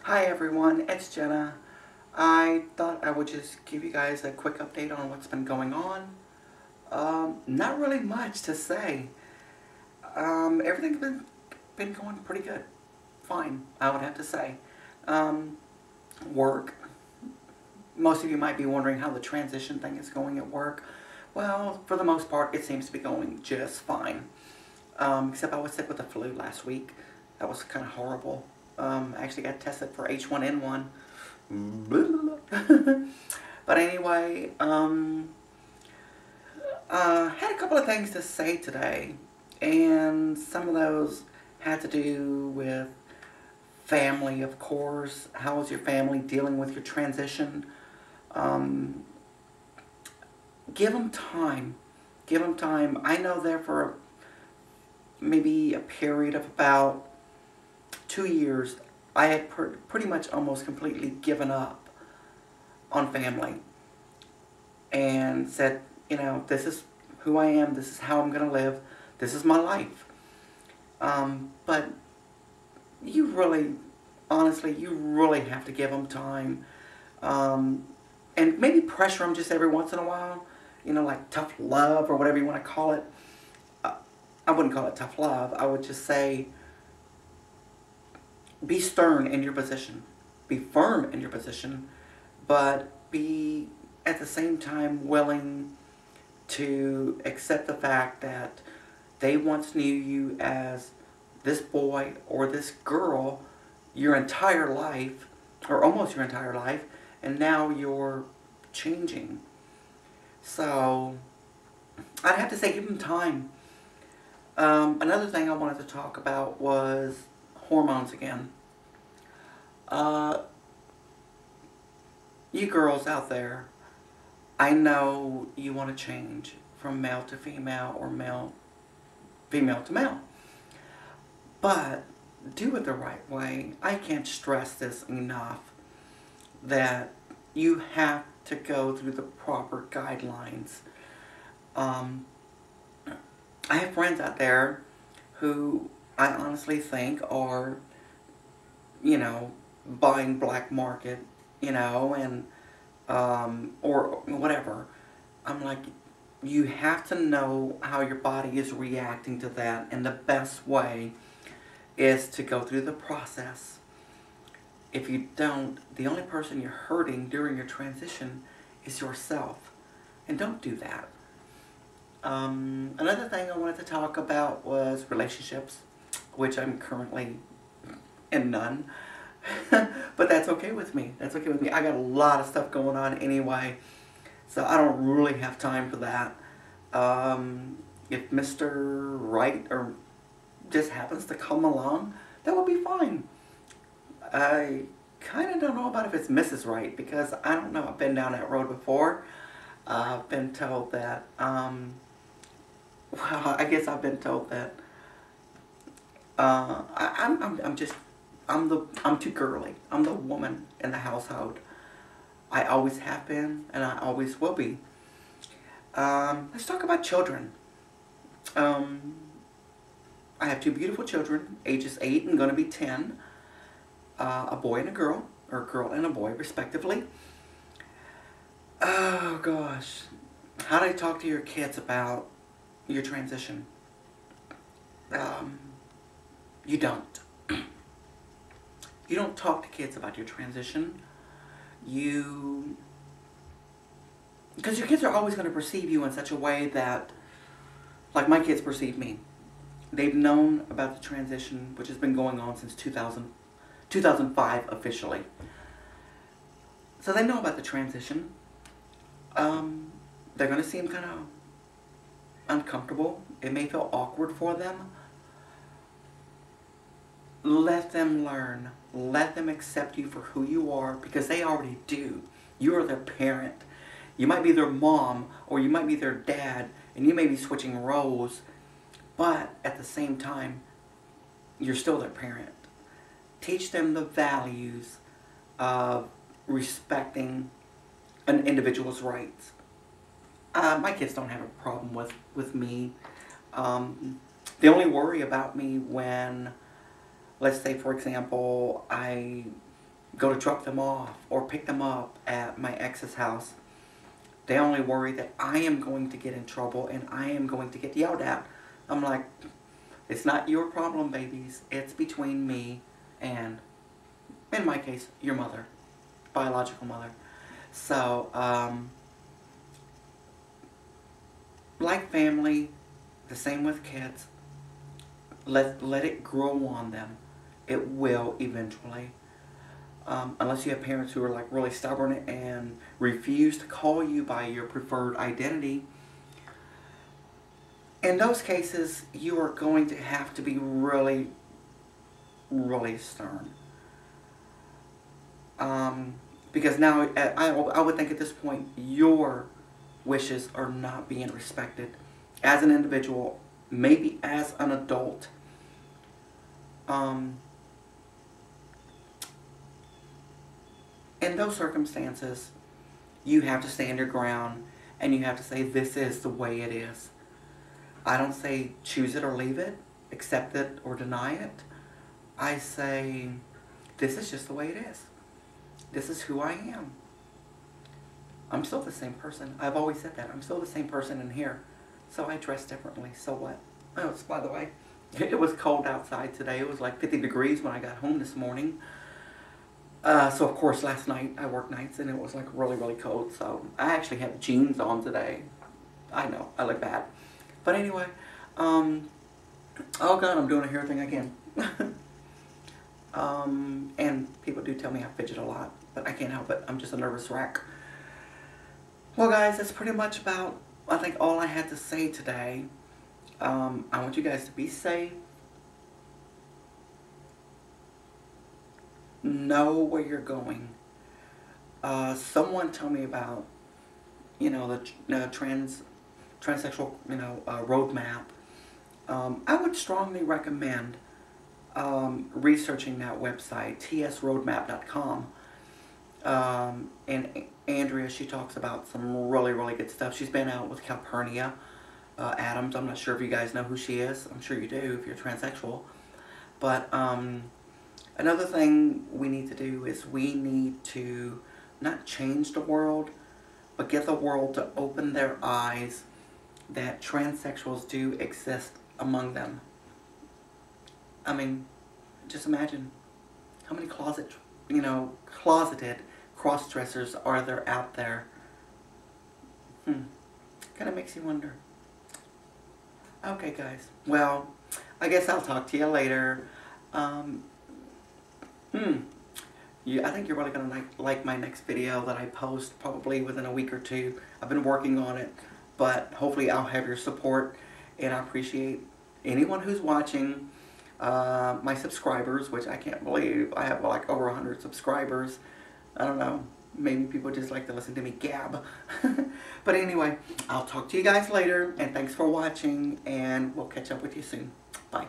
Hi everyone, it's Jenna. I thought I would just give you guys a quick update on what's been going on. Not really much to say. Everything's been going pretty good. Fine, I would have to say. Um, Work. Most of you might be wondering how the transition thing is going at work. Well, for the most part, it seems to be going just fine. Except I was sick with the flu last week. That was kind of horrible. I actually got tested for H1N1. But anyway, had a couple of things to say today, and some of those had to do with family, of course. How is your family dealing with your transition? Um, Give them time. Give them time. I know there for maybe a period of about 2 years, I had pretty much almost completely given up on family and said, this is who I am, this is how I'm going to live, this is my life. But you really, honestly, you really have to give them time. Um, and maybe pressure them just every once in a while, like tough love or whatever you want to call it. Uh, I wouldn't call it tough love. I would just say be stern in your position, be firm in your position, but be at the same time willing to accept the fact that they once knew you as this boy or this girl your entire life, or almost your entire life, and now you're changing. So, I'd have to say give them time. Another thing I wanted to talk about was hormones again. Uh, you girls out there, I know you want to change from male to female or female to male. But do it the right way. I can't stress this enough that you have to go through the proper guidelines. Um, I have friends out there who I honestly think are, buying black market, and or whatever. I'm like, you have to know how your body is reacting to that, and the best way is to go through the process. If you don't, the only person you're hurting during your transition is yourself. And don't do that. Another thing I wanted to talk about was relationships, which I'm currently in none. But that's okay with me. That's okay with me. I got a lot of stuff going on anyway, so I don't really have time for that. If Mr. Right or just happens to come along, that would be fine. I kind of don't know about if it's Mrs. Right, because I don't know. I've been down that road before. I've been told that, well, I guess I've been told that I'm just, I'm too girly. I'm the woman in the household. I always have been, and I always will be. Let's talk about children. Um, I have two beautiful children, ages 8 and going to be 10. A boy and a girl, or a girl and a boy, respectively. Oh gosh, how do I talk to your kids about your transition? Um, you don't. You don't talk to kids about your transition. You, because your kids are always going to perceive you in such a way that, like my kids perceive me. They've known about the transition, which has been going on since 2005 officially. So they know about the transition. They're going to seem kind of uncomfortable. It may feel awkward for them. Let them learn. Let them accept you for who you are, because they already do. You are their parent. You might be their mom, or you might be their dad, and you may be switching roles, but at the same time, you're still their parent. Teach them the values of respecting an individual's rights. My kids don't have a problem with me. They only worry about me when, let's say for example, I go to drop them off or pick them up at my ex's house, they only worry that I am going to get in trouble and I am going to get yelled at. I'm like, it's not your problem, babies. It's between me and, in my case, your mother, biological mother. So, like family, the same with kids. Let it grow on them. It will eventually. Unless you have parents who are like really stubborn and refuse to call you by your preferred identity. In those cases, you are going to have to be really, really stern. Because now, I would think at this point, your wishes are not being respected as an individual, maybe as an adult. In those circumstances, you have to stand your ground and you have to say, this is the way it is. I don't say choose it or leave it, accept it or deny it. I say, this is just the way it is. This is who I am. I'm still the same person. I've always said that. I'm still the same person in here. So I dress differently. So what? Oh, by the way, it was cold outside today. It was like 50 degrees when I got home this morning. So of course last night, I worked nights and it was like really, really cold. So I actually have jeans on today. I know, I look bad. But anyway, oh God, I'm doing a hair thing again. And people do tell me I fidget a lot, but I can't help it. I'm just a nervous wreck. Well guys, that's pretty much about, I think, all I had to say today. I want you guys to be safe. Know where you're going. Someone told me about, you know, the transsexual, roadmap. I would strongly recommend researching that website, tsroadmap.com. And Andrea, she talks about some really, really good stuff. She's been out with Calpurnia Adams. I'm not sure if you guys know who she is. I'm sure you do if you're transsexual. But another thing we need to do is we need to not change the world, but get the world to open their eyes that transsexuals do exist among them. I mean, just imagine how many closeted cross-dressers are there out there. Kind of makes you wonder. Okay, guys. Well, I guess I'll talk to you later. I think you're really going to like my next video that I post probably within a week or two. I've been working on it, but hopefully I'll have your support, and I appreciate anyone who's watching. My subscribers, which I can't believe I have like over 100 subscribers. I don't know, maybe people just like to listen to me gab. But anyway, I'll talk to you guys later, and thanks for watching, and we'll catch up with you soon. Bye.